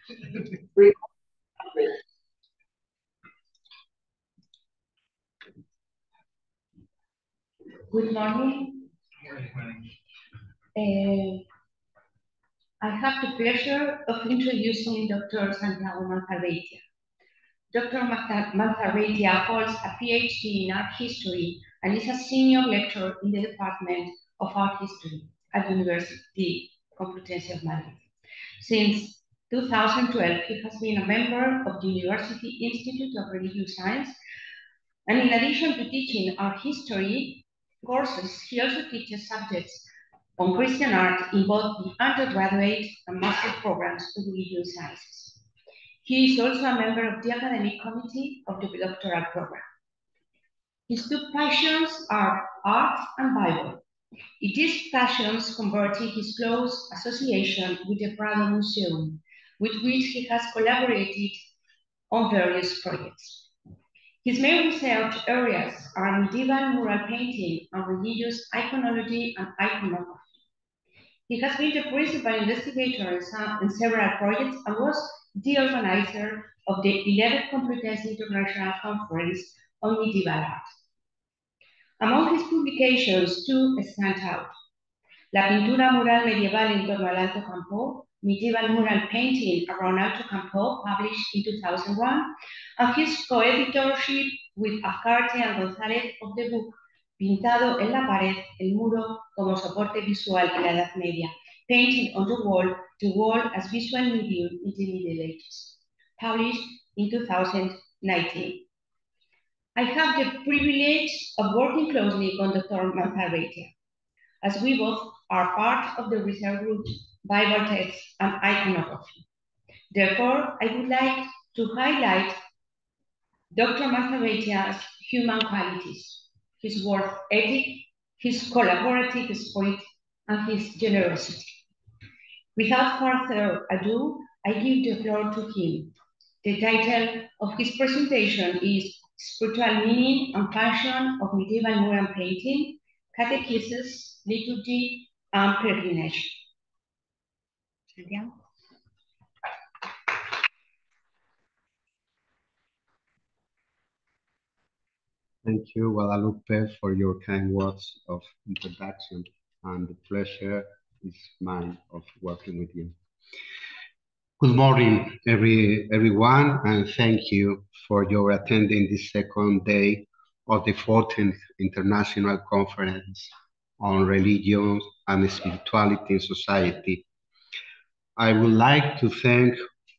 Good morning. I have the pleasure of introducing Dr. Santiago Manzarbeitia. Dr. Manzarbeitia holds a Ph.D. in art history and is a senior lecturer in the Department of Art History at University Complutense of Madrid. Since 2012, he has been a member of the University Institute of Religious Science, and in addition to teaching art history courses, he also teaches subjects on Christian art in both the undergraduate and master programs of religious sciences. He is also a member of the academic committee of the doctoral program. His two passions are art and Bible. It is passions converting his close association with the Prado Museum, with which he has collaborated on various projects. His main research areas are medieval mural painting and religious iconology and iconography. He has been the principal investigator in several projects and was the organizer of the 11th Complutense International Conference on Medieval Art. Among his publications, two stand out: La pintura mural medieval en torno al Alto Campoo, medieval mural painting around Alto Campoo, published in 2001, and his co-editorship with Azcárate and González of the book Pintado en la pared, el muro como soporte visual en la Edad Media, Painting on the wall as visual medium in the Middle Ages, published in 2019. I have the privilege of working closely with Dr. Manzarbeitia, as we both are part of the research group Bible Texts and Iconography. Therefore, I would like to highlight Dr. Manzarbeitia's human qualities, his work ethic, his collaborative spirit, and his generosity. Without further ado, I give the floor to him. The title of his presentation is Spiritual Meaning and Function of Medieval Mural Painting, Catechesis, Liturgy, and Peregrinatio. Santiago? Thank you, Guadalupe, for your kind words of introduction, and the pleasure is mine of working with you. Good morning, everyone, and thank you for your attending this second day of the 14th International Conference on Religion and Spirituality in Society. I would like to thank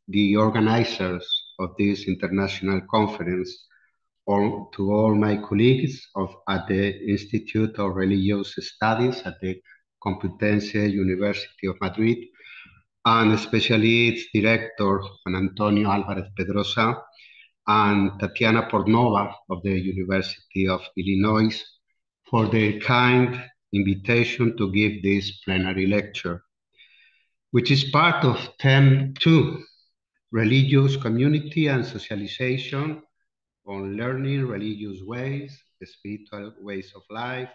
the organizers of this international conference, to all my colleagues at the Institute of Religious Studies at the Complutense University of Madrid, and especially its director, Juan Antonio Álvarez Pedrosa, and Tatiana Portnova of the University of Illinois for the kind invitation to give this plenary lecture, which is part of theme 2, Religious Community and Socialization on Learning Religious Ways, Spiritual Ways of Life,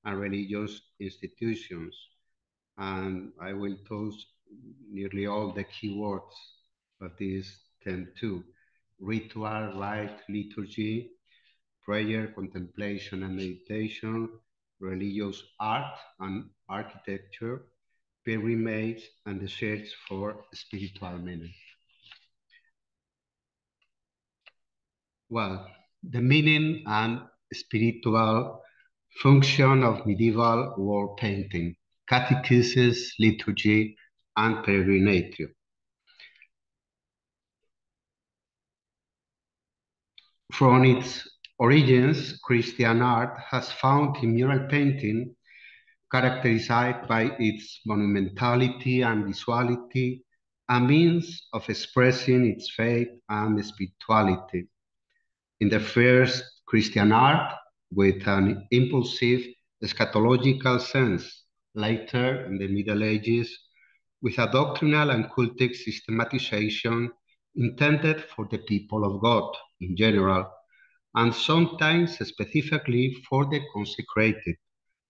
and Religious Institutions. And I will touch nearly all the key words of this theme 2: ritual, rite, liturgy, prayer, contemplation and meditation, religious art and architecture, pilgrimage, and the search for spiritual meaning. Well, the meaning and spiritual function of medieval wall painting, Catechesis, Liturgy, and Peregrinatio. From its origins, Christian art has found in mural painting, characterized by its monumentality and visuality, a means of expressing its faith and spirituality. In the first Christian art, with an impulsive eschatological sense, later in the Middle Ages, with a doctrinal and cultic systematization intended for the people of God in general, and sometimes specifically for the consecrated,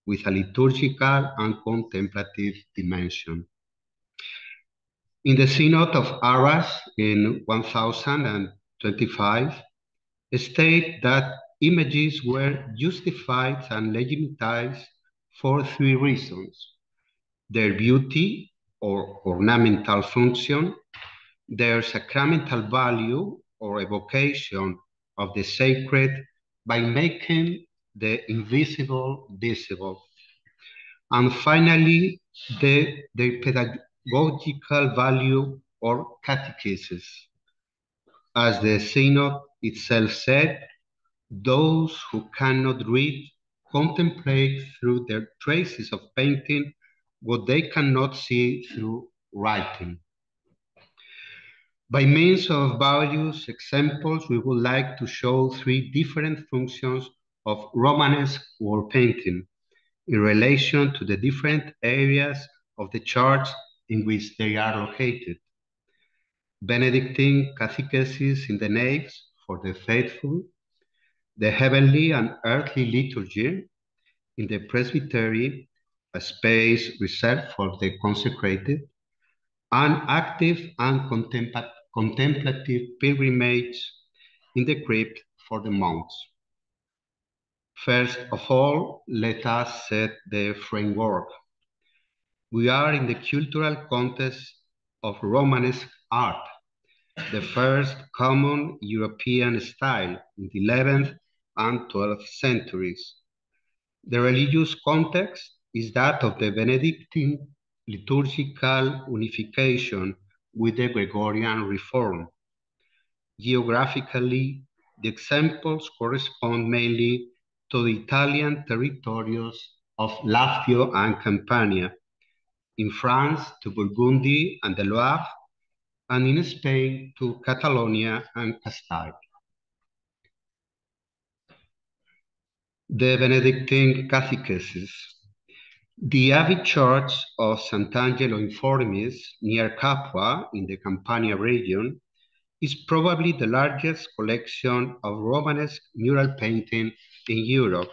with a liturgical and contemplative dimension. In the Synod of Arras in 1025, state that images were justified and legitimized for three reasons: their beauty or ornamental function, their sacramental value or evocation of the sacred by making the invisible visible, and finally, their pedagogical value or catechesis. As the Synod itself said, those who cannot read contemplate through their traces of painting what they cannot see through writing. By means of various examples, we would like to show three different functions of Romanesque wall painting in relation to the different areas of the church in which they are located. Benedictine catechesis in the naves for the faithful, the heavenly and earthly liturgy in the presbytery, a space reserved for the consecrated, and active and contemplative pilgrimage in the crypt for the monks. First of all, let us set the framework. We are in the cultural context of Romanesque art, the first common European style in the 11th and 12th centuries. The religious context is that of the Benedictine liturgical unification with the Gregorian reform. Geographically, the examples correspond mainly to the Italian territories of Lazio and Campania, in France to Burgundy and the Loire, and in Spain to Catalonia and Castile. The Benedictine Catechesis. The Abbey Church of Sant'Angelo in Formis, near Capua in the Campania region, is probably the largest collection of Romanesque mural painting in Europe.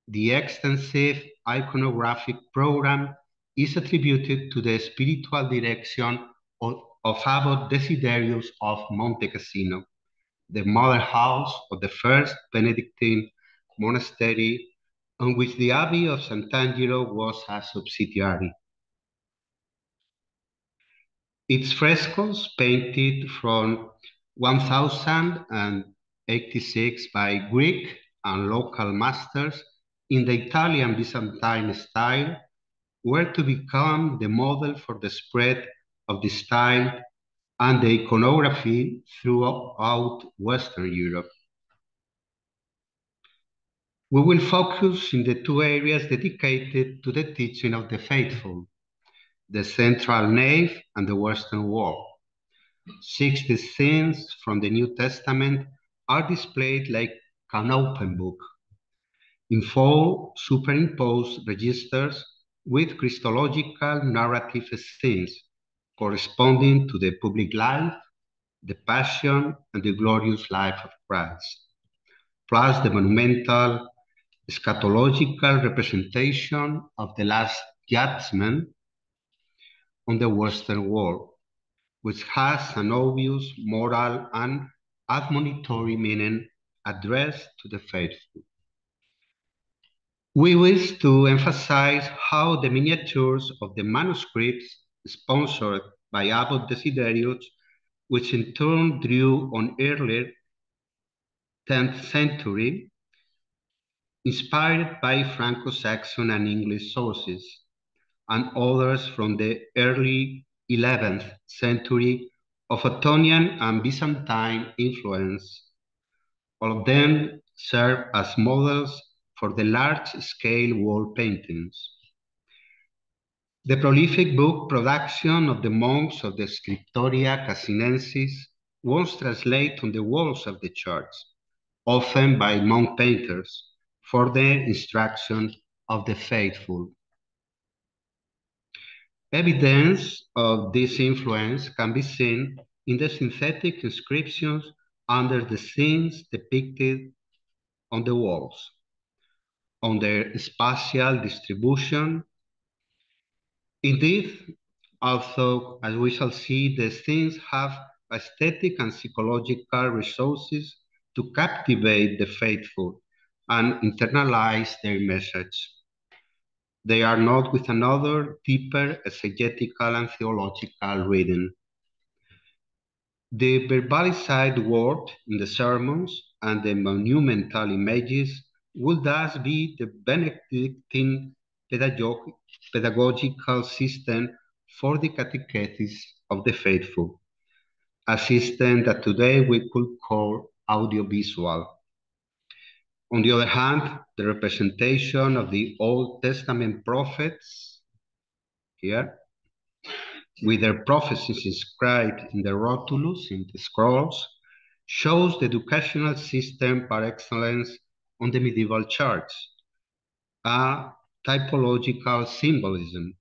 The extensive iconographic program is attributed to the spiritual direction of Abbot Desiderius of Monte Cassino, the mother house of the first Benedictine monastery, on which the Abbey of Sant'Angelo was a subsidiary. Its frescoes, painted from 1086 by Greek and local masters in the Italian Byzantine style, were to become the model for the spread of the style and the iconography throughout Western Europe. We will focus in the two areas dedicated to the teaching of the faithful, the central nave and the western wall. 60 scenes from the New Testament are displayed like an open book, in 4 superimposed registers with Christological narrative scenes corresponding to the public life, the passion, and the glorious life of Christ, plus the monumental eschatological representation of the Last Judgment on the Western wall, which has an obvious moral and admonitory meaning addressed to the faithful. We wish to emphasize how the miniatures of the manuscripts sponsored by Abbot Desiderius, which in turn drew on earlier 10th century, inspired by Franco-Saxon and English sources, and others from the early 11th century of Ottonian and Byzantine influence. All of them serve as models for the large-scale wall paintings. The prolific book production of the monks of the Scriptoria Cassinensis was translated on the walls of the church, often by monk painters, for the instruction of the faithful. Evidence of this influence can be seen in the synthetic inscriptions under the scenes depicted on the walls, on their spatial distribution. Indeed, Although, as we shall see, the scenes have aesthetic and psychological resources to captivate the faithful and internalize their message. They are not with another deeper exegetical and theological reading. The verbalized word in the sermons and the monumental images will thus be the Benedictine pedagogical system for the catechesis of the faithful, a system that today we could call audiovisual. On the other hand, the representation of the Old Testament prophets here, with their prophecies inscribed in the rotulus, in the scrolls, shows the educational system par excellence on the medieval church, a typological symbolism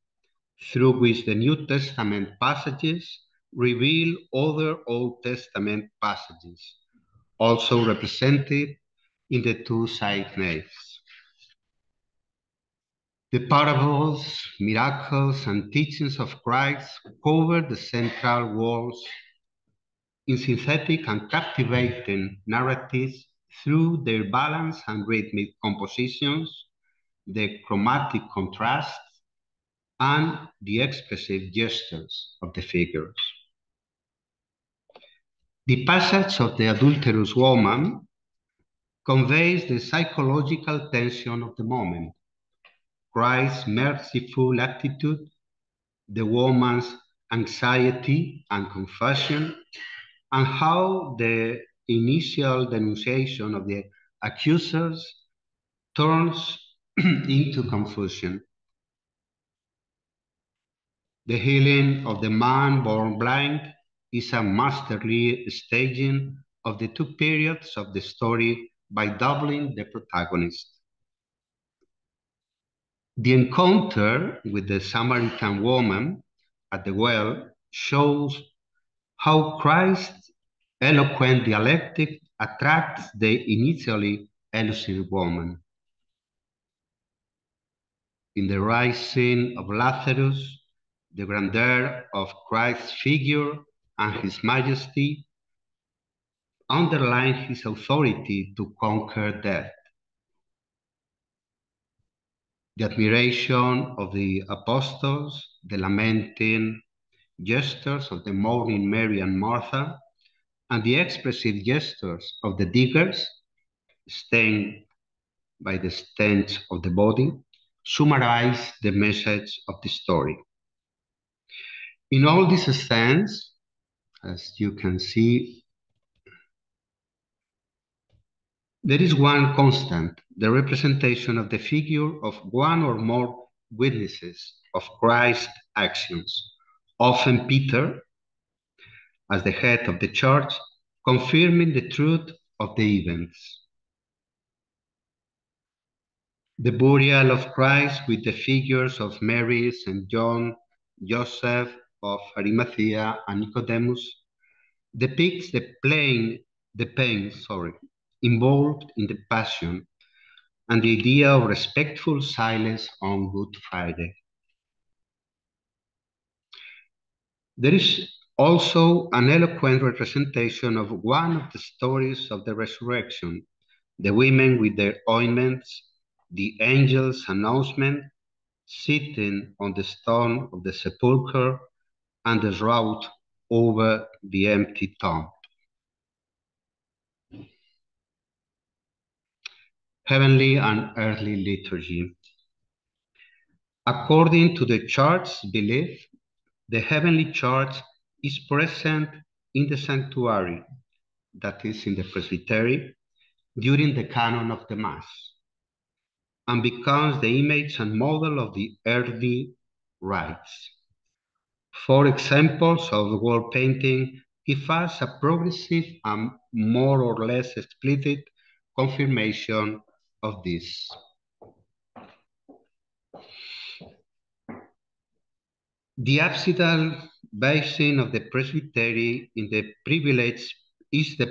through which the New Testament passages reveal other Old Testament passages, also represented in the two side naves. The parables, miracles, and teachings of Christ cover the central walls in synthetic and captivating narratives through their balanced and rhythmic compositions, the chromatic contrasts, and the expressive gestures of the figures. The passage of the adulterous woman conveys the psychological tension of the moment, Christ's merciful attitude, the woman's anxiety and confusion, and how the initial denunciation of the accusers turns into confusion. The healing of the man born blind is a masterly staging of the two periods of the story by doubling the protagonist. The encounter with the Samaritan woman at the well shows how Christ's eloquent dialectic attracts the initially elusive woman. In the rising of Lazarus, the grandeur of Christ's figure and his majesty underline his authority to conquer death. The admiration of the apostles, the lamenting gestures of the mourning Mary and Martha, and the expressive gestures of the diggers, stained by the stench of the body, summarize the message of the story. In all these scenes, as you can see, there is one constant, the representation of the figure of one or more witnesses of Christ's actions, often Peter, as the head of the church, confirming the truth of the events. The burial of Christ with the figures of Mary, St. John, Joseph of Arimathea, and Nicodemus depicts the pain involved in the Passion and the idea of respectful silence on Good Friday. There is also an eloquent representation of one of the stories of the resurrection, the women with their ointments, the angel's announcement, sitting on the stone of the sepulchre, and the shroud over the empty tomb. Heavenly and earthly liturgy. According to the Church's belief, the heavenly Church is present in the sanctuary, that is in the presbytery, during the canon of the Mass, and becomes the image and model of the earthly rites. 4 examples of wall painting give us a progressive and more or less explicit confirmation of this. The apsidal basin of the presbytery is the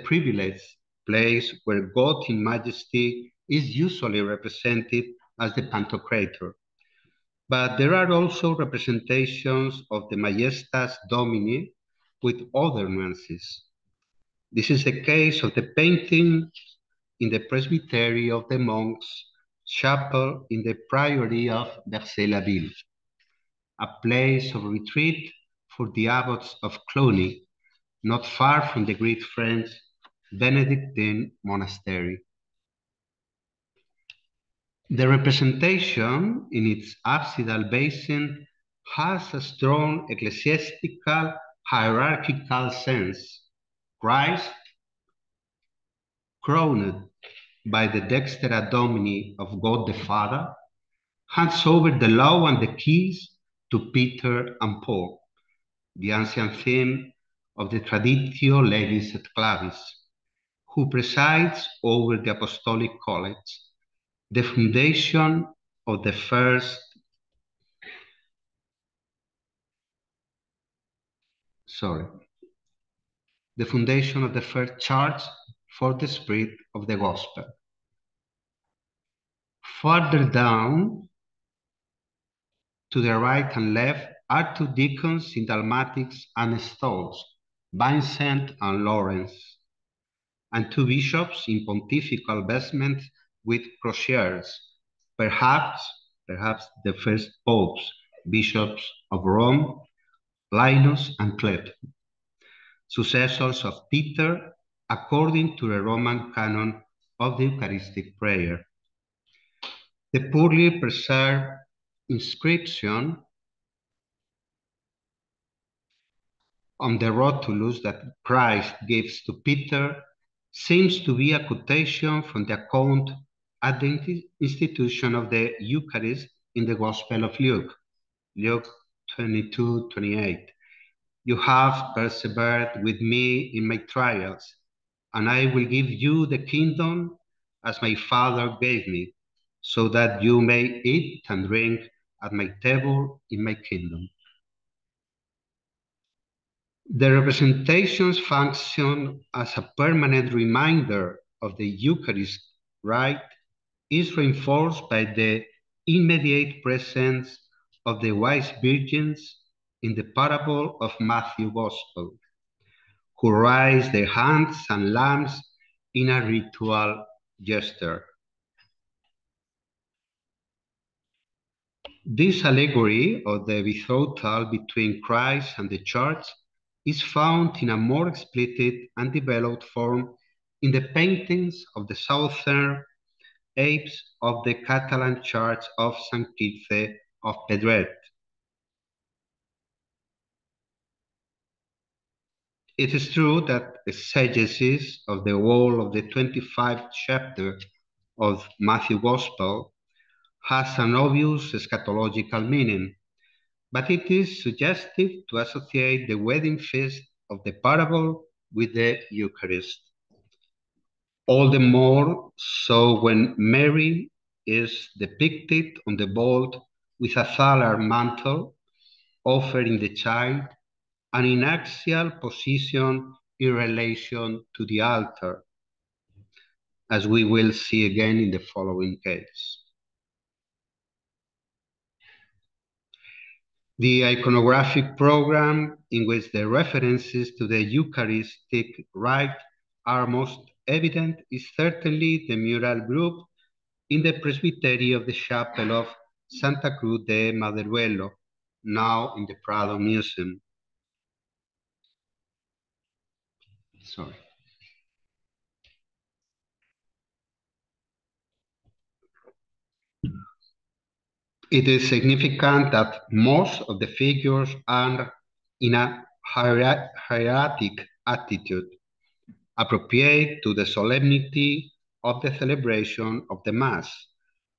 privileged place where God in majesty is usually represented as the Pantocrator, But there are also representations of the Majestas Domini with other nuances. This is the case of the painting in the presbytery of the monks' chapel in the priory of Bercé-la-Ville, a place of retreat for the abbots of Cluny, not far from the great French Benedictine monastery. The representation in its apsidal basin has a strong ecclesiastical hierarchical sense. Christ, crowned by the Dextera Domini of God the Father, hands over the law and the keys to Peter and Paul, the ancient theme of the Traditio Legis et Clavis, who presides over the Apostolic College, the foundation of the first church for the spread of the gospel. Further down, to the right and left, are two deacons in dalmatics and stoles, Vincent and Lawrence, and two bishops in pontifical vestments with crosiers, perhaps the first popes, bishops of Rome, Linus and Clement, successors of Peter, according to the Roman canon of the Eucharistic prayer. The poorly preserved inscription on the rotulus that Christ gives to Peter seems to be a quotation from the account at the institution of the Eucharist in the Gospel of Luke, Luke 22:28. You have persevered with me in my trials, and I will give you the kingdom as my Father gave me, so that you may eat and drink at my table in my kingdom. The representations function as a permanent reminder of the Eucharist rite is reinforced by the immediate presence of the wise virgins in the parable of Matthew's Gospel, who raise their hands and lamps in a ritual gesture. This allegory of the betrothal between Christ and the Church is found in a more explicit and developed form in the paintings of the southern apse of the Catalan Church of St. Quirze of Pedret. It is true that exegesis of the whole of the 25th chapter of Matthew's Gospel has an obvious eschatological meaning, but it is suggestive to associate the wedding feast of the parable with the Eucharist. All the more so when Mary is depicted on the vault with a thalar mantle, offering the child, and in axial position in relation to the altar, as we will see again in the following case. The iconographic program in which the references to the Eucharistic rite are most evident is certainly the mural group in the presbytery of the chapel of Santa Cruz de Maderuelo, now in the Prado Museum. It is significant that most of the figures are in a hieratic attitude, appropriate to the solemnity of the celebration of the Mass,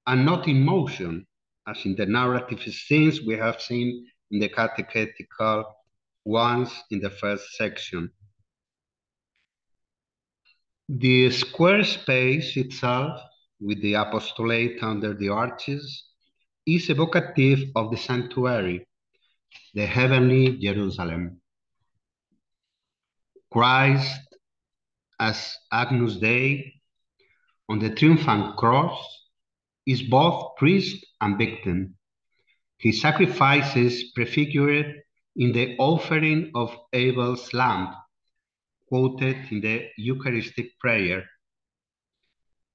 and not in motion, as in the narrative scenes we have seen in the catechetical ones in the first section. The square space itself, with the apostolate under the arches, is evocative of the sanctuary, the heavenly Jerusalem. Christ, as Agnus Dei, on the triumphant cross, is both priest and victim, His sacrifices prefigured in the offering of Abel's lamb, quoted in the Eucharistic prayer.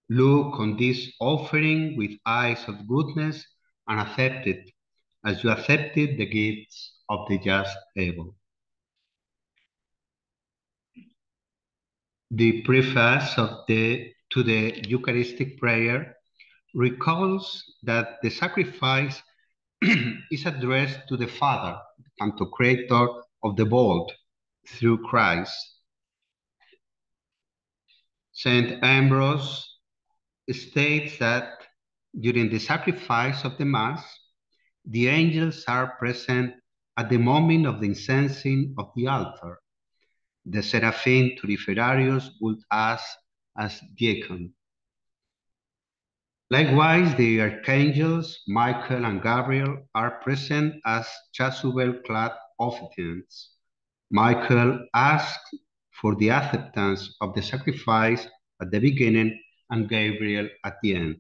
Look on this offering with eyes of goodness and accept it, as you accepted the gifts of the just Abel. The preface to the Eucharistic prayer recalls that the sacrifice is addressed to the Father, the Pantocrator of the world, through Christ. Saint Ambrose states that during the sacrifice of the Mass, the angels are present at the moment of the incensing of the altar. The Seraphim Turriferarius would act as deacon. Likewise, the archangels Michael and Gabriel are present as chasuble-clad officiants. Michael asks for the acceptance of the sacrifice at the beginning and Gabriel at the end.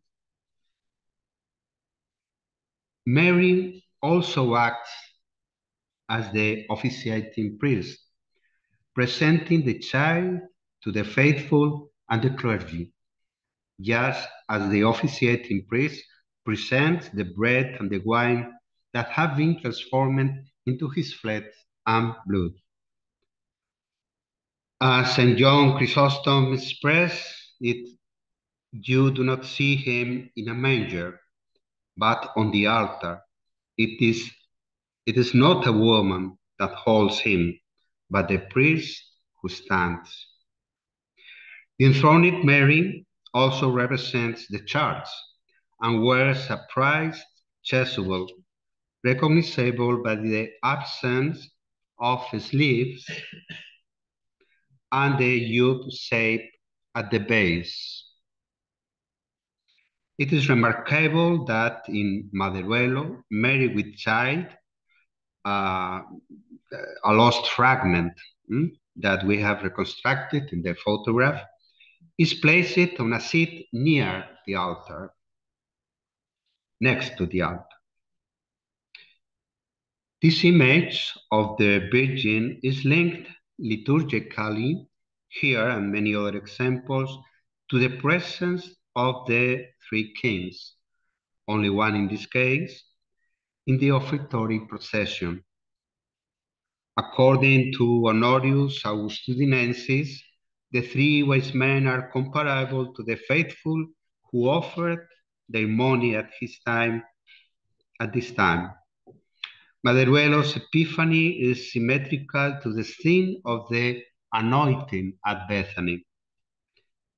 Mary also acts as the officiating priest, presenting the child to the faithful and the clergy, just as the officiating priest presents the bread and the wine that have been transformed into his flesh and blood. As St. John Chrysostom expressed it, you do not see him in a manger, but on the altar. It is not a woman that holds him, but the priest who stands. The enthroned Mary also represents the church and wears a prized chasuble, recognizable by the absence of sleeves and the U shape at the base. It is remarkable that in Maderuelo, Mary with child, a lost fragment that we have reconstructed in the photograph, is placed on a seat near the altar, next to the altar. This image of the Virgin is linked liturgically here and many other examples to the presence of the three kings, only one in this case, in the offertory procession. According to Honorius Augustinensis, the three wise men are comparable to the faithful who offered their money at this time. Maderuelo's Epiphany is symmetrical to the scene of the anointing at Bethany.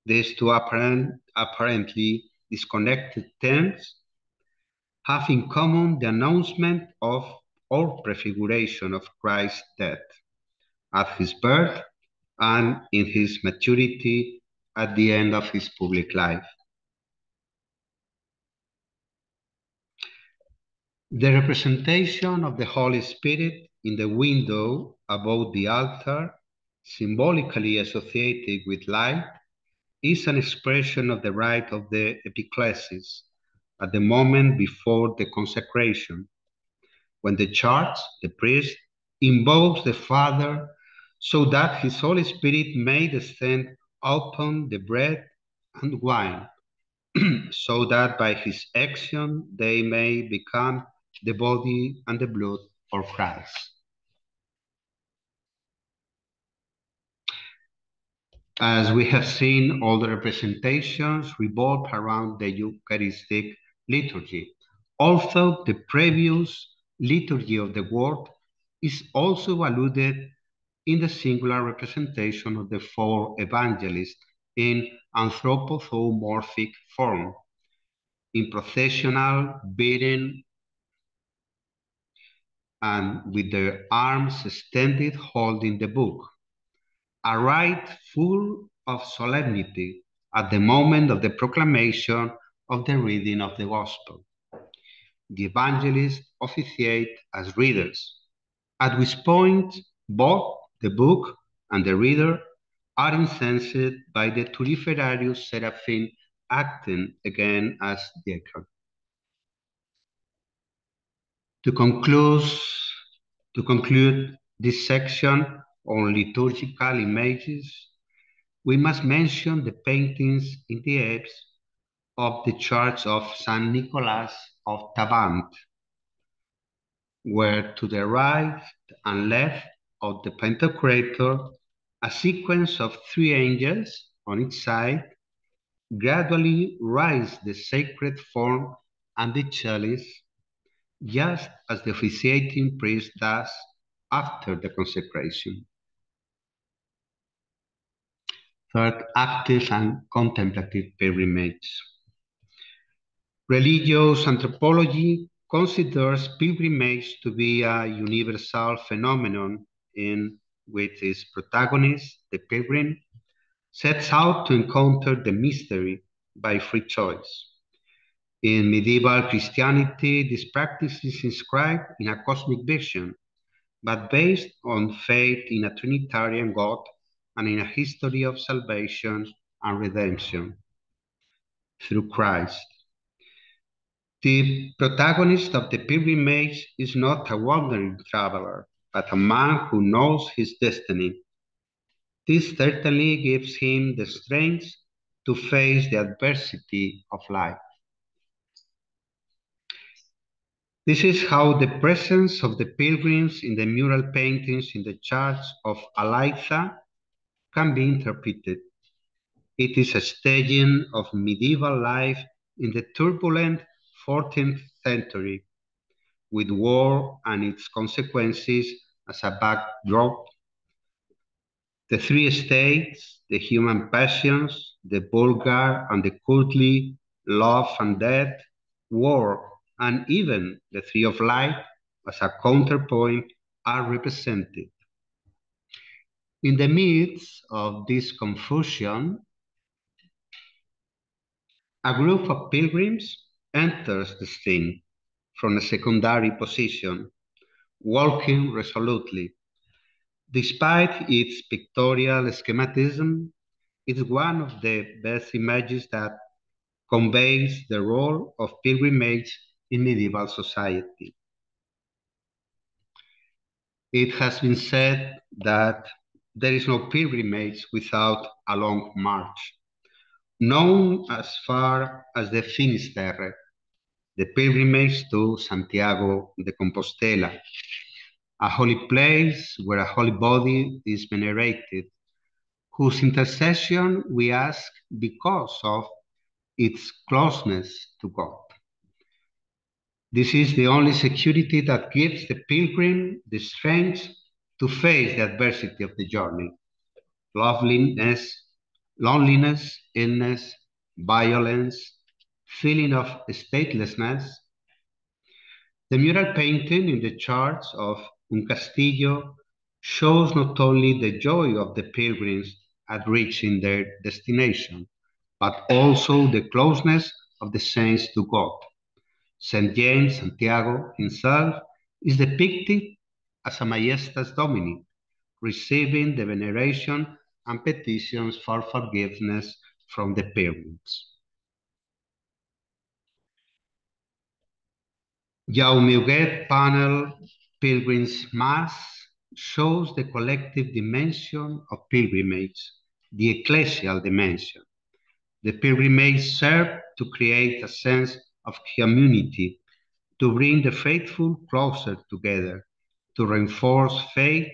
These two apparently disconnected themes have in common the announcement of or prefiguration of Christ's death at his birth and in his maturity at the end of his public life. The representation of the Holy Spirit in the window above the altar, symbolically associated with light, is an expression of the rite of the epiclesis at the moment before the consecration, when the church, the priest, invokes the Father so that his Holy Spirit may descend upon the bread and wine, so that by his action they may become the body and the blood of Christ. As we have seen, all the representations revolve around the Eucharistic liturgy. Although the previous liturgy of the Word is also alluded in the singular representation of the four evangelists in anthropomorphic form, in processional beating and with their arms extended holding the book, a rite full of solemnity at the moment of the proclamation of the reading of the Gospel. The evangelists officiate as readers, at which point both the book and the reader are incensed by the Turriferarius Seraphim acting again as deacon. To conclude this section on liturgical images, we must mention the paintings in the apse of the Church of St. Nicholas of Tabant, where to the right and left of the Pantocrator, a sequence of 3 angels on each side gradually rise the sacred form and the chalice, just as the officiating priest does after the consecration. Third, active and contemplative pilgrimage. Religious anthropology considers pilgrimage to be a universal phenomenon in which its protagonist, the pilgrim, sets out to encounter the mystery by free choice. In medieval Christianity, this practice is inscribed in a cosmic vision, but based on faith in a Trinitarian God and in a history of salvation and redemption through Christ. The protagonist of the pilgrimage is not a wandering traveler, but a man who knows his destiny. This certainly gives him the strength to face the adversity of life. This is how the presence of the pilgrims in the mural paintings in the church of Alaiza can be interpreted. It is a staging of medieval life in the turbulent 14th century, with war and its consequences as a backdrop. The 3 states, the human passions, the vulgar and the courtly, love and death, war, and even the tree of life as a counterpoint are represented. In the midst of this confusion, a group of pilgrims enters the scene from a secondary position, walking resolutely. Despite its pictorial schematism, it is one of the best images that conveys the role of pilgrimage in medieval society. It has been said that there is no pilgrimage without a long march. Known as far as the Finisterre, the pilgrimage to Santiago de Compostela, a holy place where a holy body is venerated, whose intercession we ask because of its closeness to God. This is the only security that gives the pilgrim the strength to face the adversity of the journey. Loneliness, illness, violence, feeling of statelessness. The mural painting in the church of Un Castillo shows not only the joy of the pilgrims at reaching their destination, but also the closeness of the saints to God. St. James Santiago himself is depicted as a Majestas Domini, receiving the veneration and petitions for forgiveness from the pilgrims. Jaume Huguet panel Pilgrim's Mass shows the collective dimension of pilgrimage, the ecclesial dimension. The pilgrimage served to create a sense of community, to bring the faithful closer together, to reinforce faith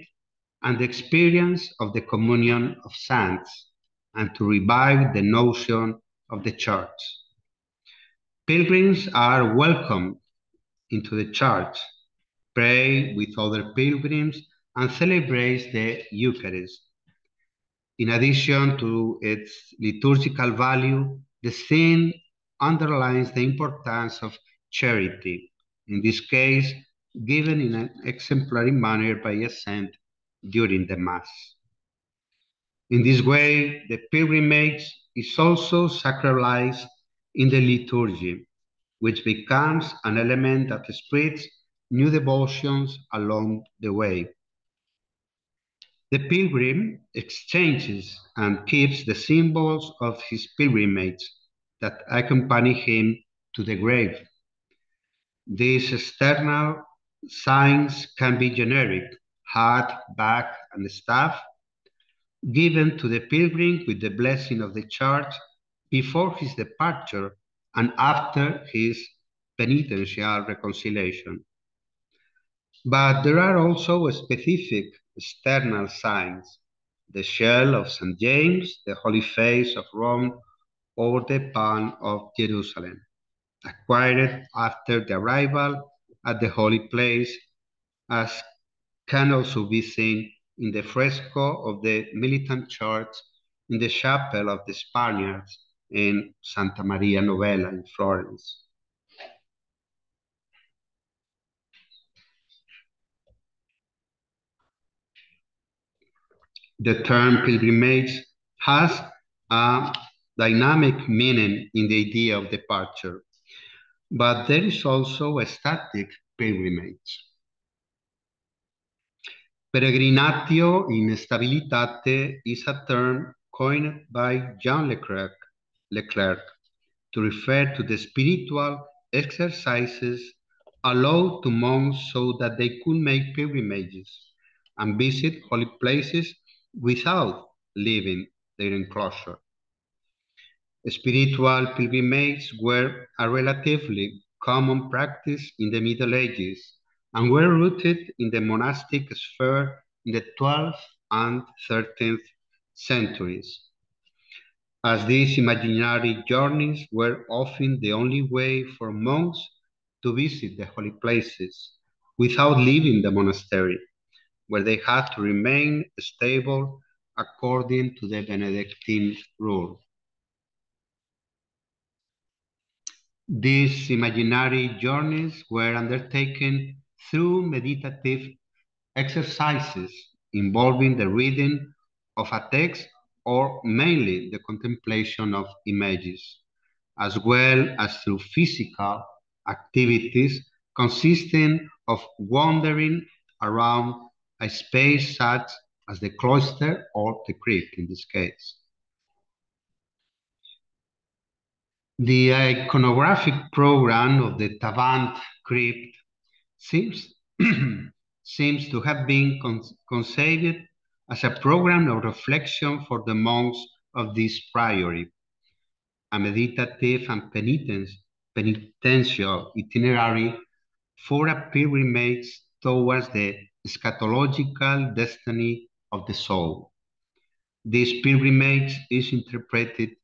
and the experience of the communion of saints, and to revive the notion of the church. Pilgrims are welcomed into the church, pray with other pilgrims, and celebrate the Eucharist. In addition to its liturgical value, the scene underlines the importance of charity, in this case, given in an exemplary manner by a saint during the Mass. In this way, the pilgrimage is also sacralized in the liturgy, which becomes an element that spreads new devotions along the way. The pilgrim exchanges and keeps the symbols of his pilgrimage that accompany him to the grave. This external Signs can be generic, hat, bag, and staff, given to the pilgrim with the blessing of the church before his departure and after his penitential reconciliation. But there are also specific external signs: the shell of St. James, the holy face of Rome, or the palm of Jerusalem, acquired after the arrival at the holy place, as can also be seen in the fresco of the Militant Church in the Chapel of the Spaniards in Santa Maria Novella in Florence. The term pilgrimage has a dynamic meaning in the idea of departure, but there is also a static pilgrimage. Peregrinatio in stabilitate is a term coined by Jean Leclerc to refer to the spiritual exercises allowed to monks so that they could make pilgrimages and visit holy places without leaving their enclosure. Spiritual pilgrimages were a relatively common practice in the Middle Ages and were rooted in the monastic sphere in the 12th and 13th centuries, as these imaginary journeys were often the only way for monks to visit the holy places without leaving the monastery, where they had to remain stable according to the Benedictine rule. These imaginary journeys were undertaken through meditative exercises involving the reading of a text or mainly the contemplation of images, as well as through physical activities consisting of wandering around a space such as the cloister or the crypt in this case. The iconographic program of the Tavant crypt seems, seems to have been conceived as a program of reflection for the monks of this priory, a meditative and penitential itinerary for a pilgrimage towards the eschatological destiny of the soul. This pilgrimage is interpreted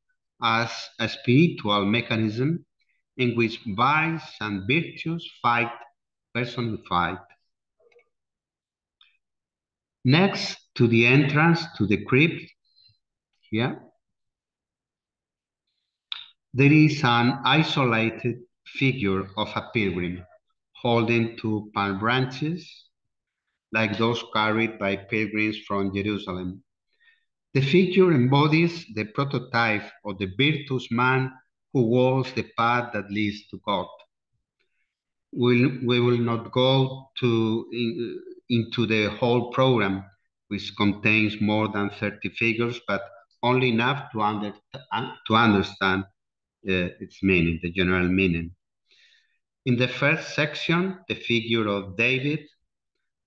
as a spiritual mechanism in which vice and virtues fight personified. Next to the entrance to the crypt, here, there is an isolated figure of a pilgrim holding two palm branches, like those carried by pilgrims from Jerusalem. The figure embodies the prototype of the virtuous man who walks the path that leads to God. We will not go into the whole program, which contains more than 30 figures, but only enough to understand its meaning, the general meaning. In the first section, the figure of David,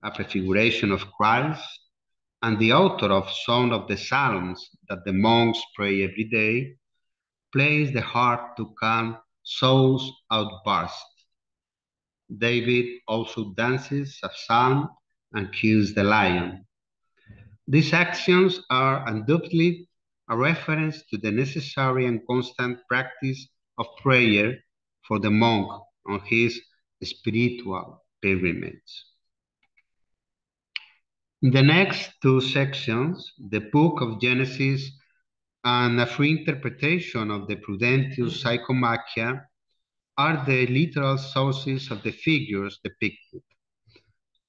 a prefiguration of Christ, and the author of some of the psalms that the monks pray every day, plays the harp to calm soul's outburst. David also dances a psalm and kills the lion. These actions are undoubtedly a reference to the necessary and constant practice of prayer for the monk on his spiritual pilgrimage. In the next two sections, the book of Genesis and a free interpretation of the Prudentius Psychomachia are the literal sources of the figures depicted.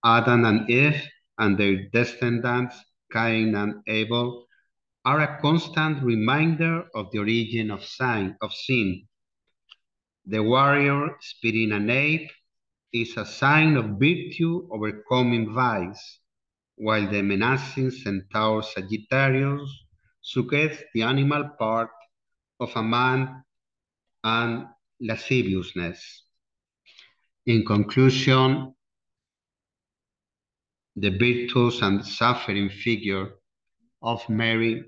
Adam and Eve and their descendants, Cain and Abel, are a constant reminder of the origin of sin. The warrior spitting an ape is a sign of virtue overcoming vice, while the menacing centaur Sagittarius suggests the animal part of a man and lasciviousness. In conclusion, the virtuous and suffering figure of Mary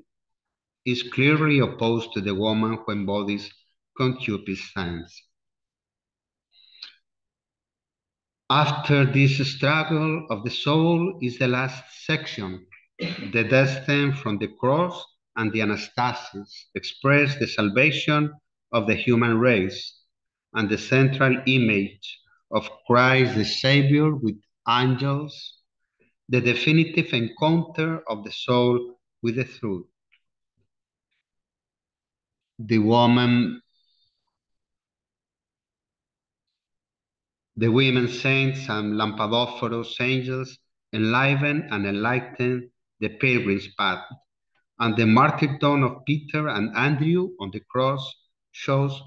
is clearly opposed to the woman who embodies concupiscence. After this struggle of the soul is the last section, the descent from the cross and the anastasis express the salvation of the human race and the central image of Christ the Savior with angels, the definitive encounter of the soul with the truth. The women, the women saints and Lampadaphorus angels enliven and enlighten the pilgrim's path, and the martyrdom of Peter and Andrew on the cross shows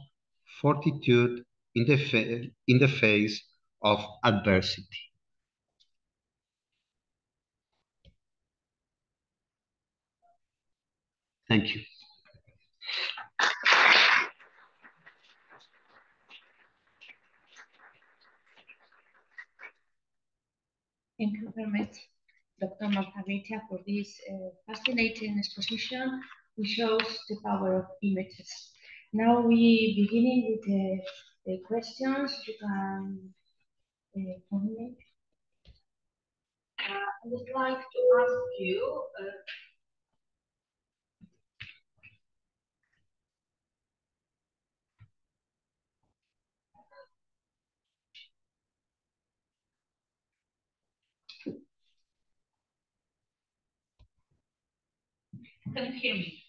fortitude in the face of adversity. Thank you. Thank you very much, Dr. Manzarbeitia, for this fascinating exposition which shows the power of images. Now we beginning with the questions you can formulate. I would like to ask you can you hear me?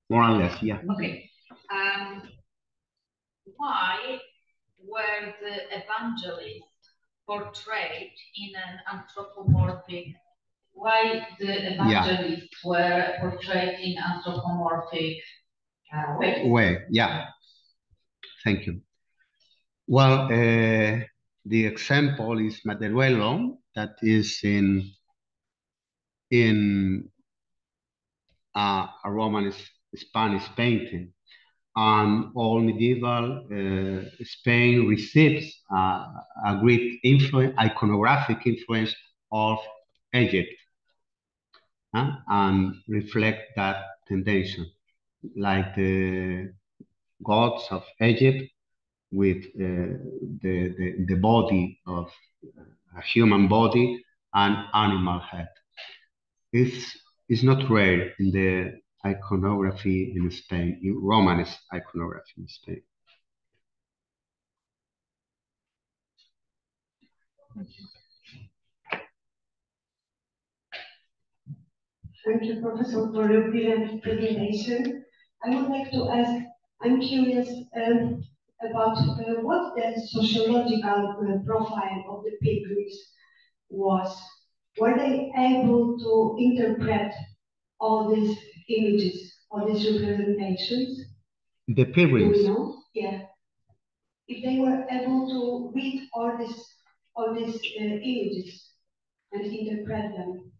More or less, yeah. Okay. Why were the evangelists portrayed in an anthropomorphic? Why the evangelists were portrayed in anthropomorphic way? Yeah. Thank you. Well, the example is Maderuelo, that is in a Roman Spanish painting. And all medieval Spain receives a great influence, iconographic influence of Egypt, and reflect that tendency, like the gods of Egypt with the body of a human body and animal head. It's not rare in the iconography in Spain, in Romanist iconography in Spain. Thank you, Professor, for your presentation. I would like to ask, I'm curious about what the sociological profile of the pilgrims was. Were they able to interpret all these images, all these representations? The pilgrims? Do we know? Yeah. If they were able to read all these images and interpret them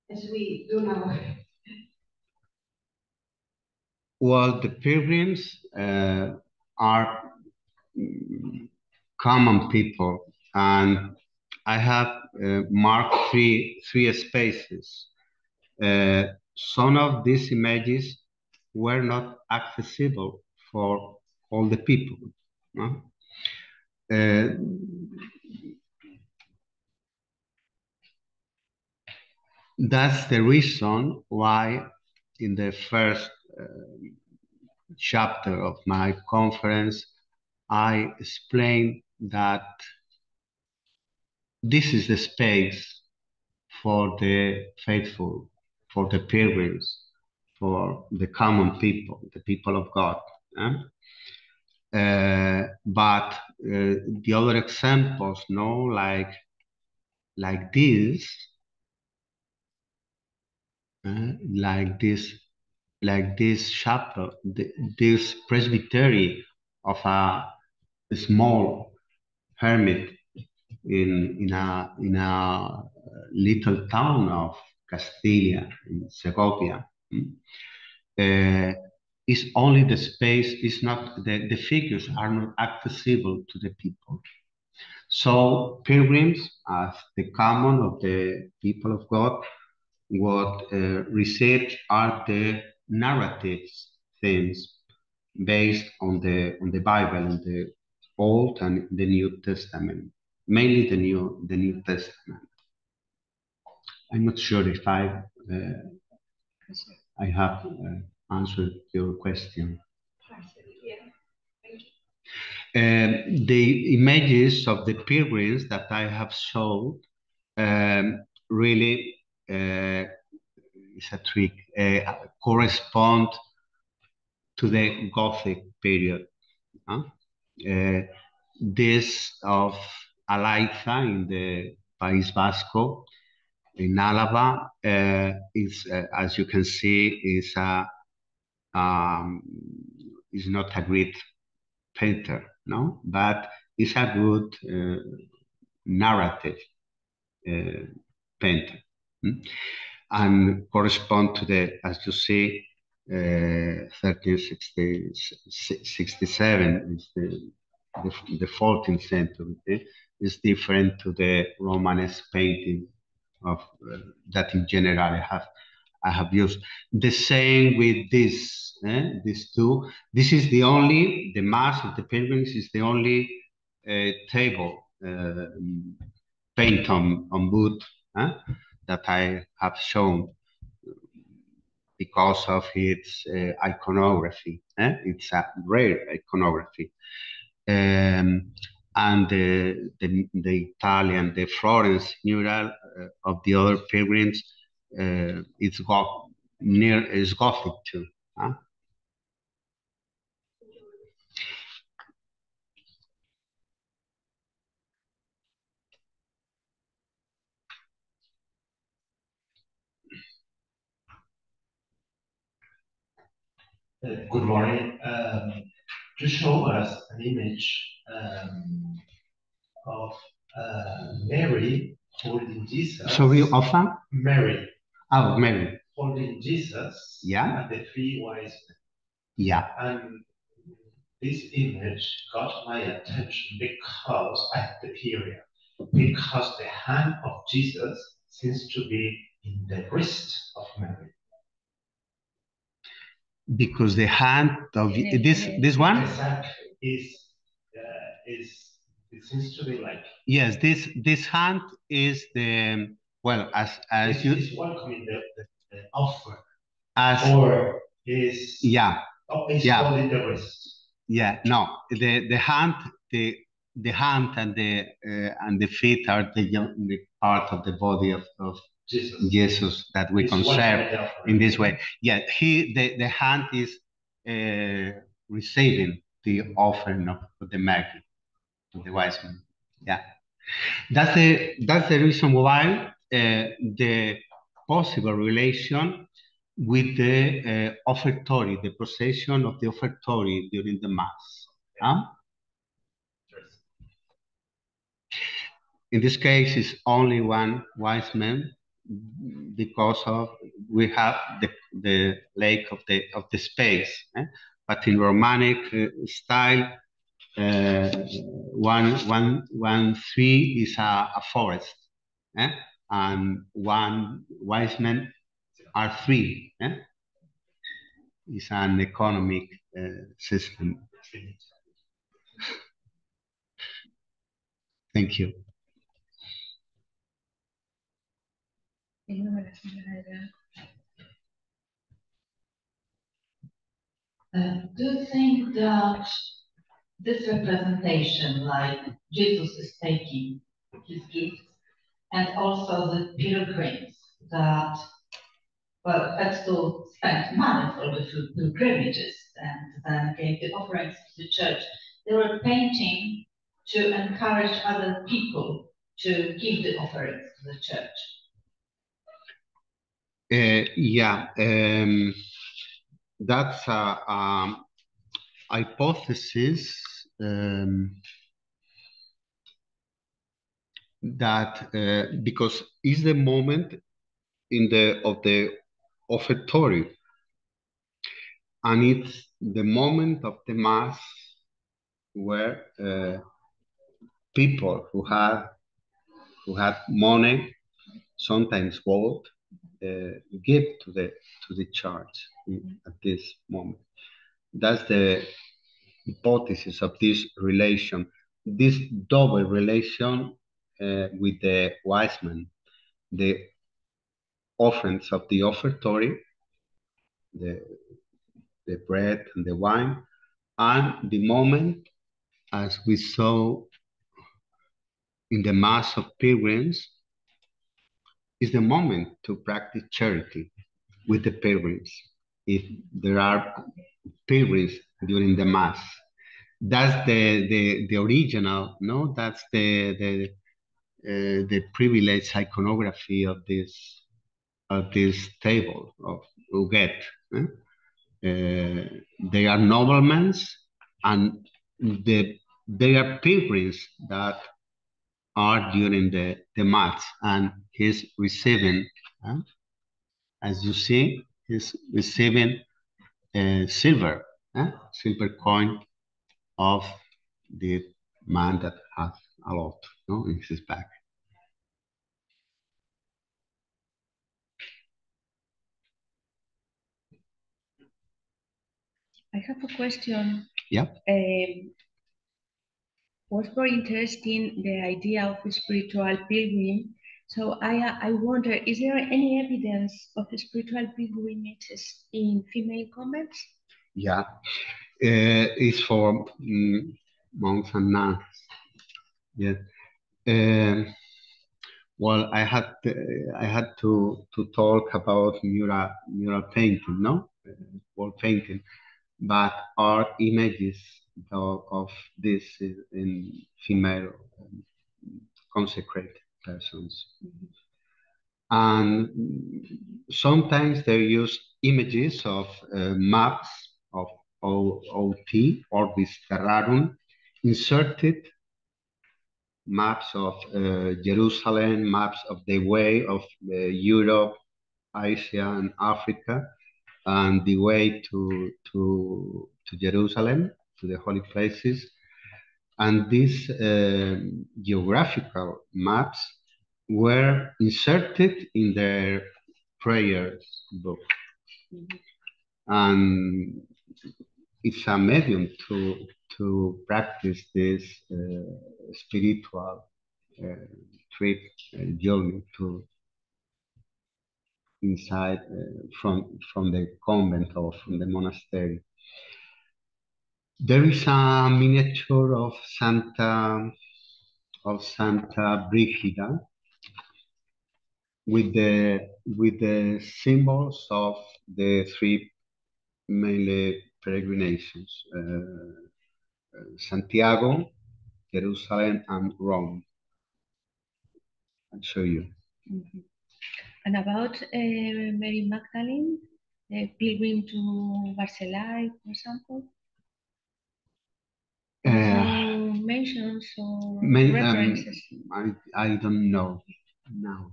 as we do now. Well, the pilgrims are common people, and I have marked three spaces. Some of these images were not accessible for all the people. No? That's the reason why in the first chapter of my conference, I explained that this is the space for the faithful, for the pilgrims, for the common people, the people of God. But the other examples, no, like this, like this chapel, this presbytery of a small hermit in a little town of Castilla in Segovia. Is only the space, is not the figures are not accessible to the people. So pilgrims, as the common of the people of God, what research are the narratives themes based on the Bible, on the Old and the New Testament, mainly the New Testament. I'm not sure if I have answered your question. The images of the pilgrims that I have shown really is a trick, correspond to the Gothic period. This of Alaiza in the País Vasco, in Álava, is, as you can see, is not a great painter, no, but it's a good narrative painter, and correspond to the, as you see, 1367 is the 14th century. Is different to the Romanesque painting of that in general I have used. The same with this, these two. This is the only, the Mass of the Pilgrims is the only table paint on wood that I have shown because of its iconography. It's a rare iconography. And the Italian, the Florence mural of the other pilgrims, it's Gothic too. Good morning. To show us an image of Mary holding Jesus. Sorry, of Mary. Oh, Mary. Holding Jesus. Yeah. And the three wise men. Yeah. And this image got my attention because at the period, because the hand of Jesus seems to be in the wrist of Mary. Because the hand of this one exactly is it seems to be like, yes, this hand is the, well, as you is welcoming the offer, as, or is holding the wrist. Yeah, no, the hand hand and the feet are the part of the body of Jesus that we conserve in this way. Yeah, the hand is receiving the offering of the Magi, of the wise men. Yeah, that's the reason why the possible relation with the offertory, the procession of the offertory during the Mass. In this case, it's only one wise man because of we have the lake of the space. But in Romanic style, one tree is a forest, and one wise man are three. It's an economic system. Thank you. Do you think that this representation, like Jesus is taking his gifts, and also the pilgrims that, well, had to spend money for the pilgrimages and then gave the offerings to the church, they were painting to encourage other people to give the offerings to the church? Yeah, that's a hypothesis that because it's the moment of the offertory, and it's the moment of the Mass where people who had money, sometimes gold, give to the church at this moment. That's the hypothesis of this relation, this double relation with the wise men, the offerings of the offertory, the bread and the wine, and the moment, as we saw in the Mass of Pilgrims, is the moment to practice charity with the pilgrims. If there are pilgrims during the Mass, that's the original, no? That's the privileged iconography of this table of Huguet. They are noblemen, and they are pilgrims that are during the Mass, and he's receiving, as you see, he's receiving silver coin of the man that has a lot, no, in his bag. I have a question. Yeah. Was very interesting the idea of a spiritual pilgrim. So I wonder, is there any evidence of spiritual pilgrimages in female convents? Yeah, it's for monks and nuns. Yeah. Well, I had to talk about mural painting, no, wall painting, but art images of this in female consecrated persons. Mm-hmm. And sometimes they use images of maps of OT, Orbis Terrarum, inserted maps of Jerusalem, maps of the way of Europe, Asia, and Africa, and the way to Jerusalem, to the holy places. And these geographical maps were inserted in their prayers book. Mm-hmm. And it's a medium to practice this spiritual trip, journey to inside from the convent or from the monastery. There is a miniature of Santa Brigida with the symbols of the three mainly peregrinations: Santiago, Jerusalem, and Rome. I'll show you. Mm-hmm. And about Mary Magdalene, pilgrim to Barcelona, for example? No mentions or references? I don't know. No.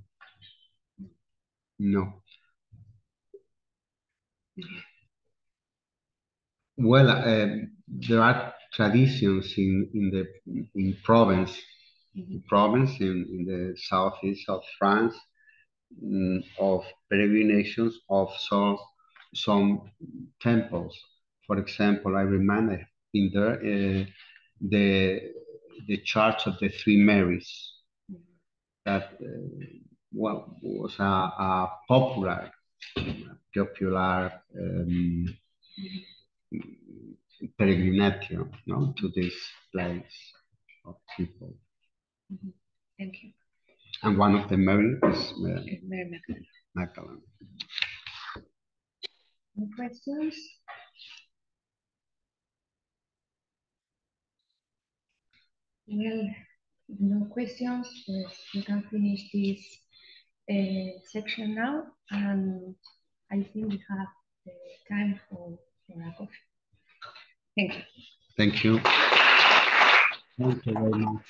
Mm-hmm. Well, there are traditions in Provence, mm-hmm. in the southeast of France, of peregrinations of some temples. For example, I remember in there the Church of the Three Marys, that was a popular Peregrinatio, no, to this place of people. Mm-hmm. Thank you. And one of the Mary is Mary Magdalene. Any questions? Well, no questions. We can finish this section now, and I think we have time for a coffee. Thank you. Thank you. Thank you very much.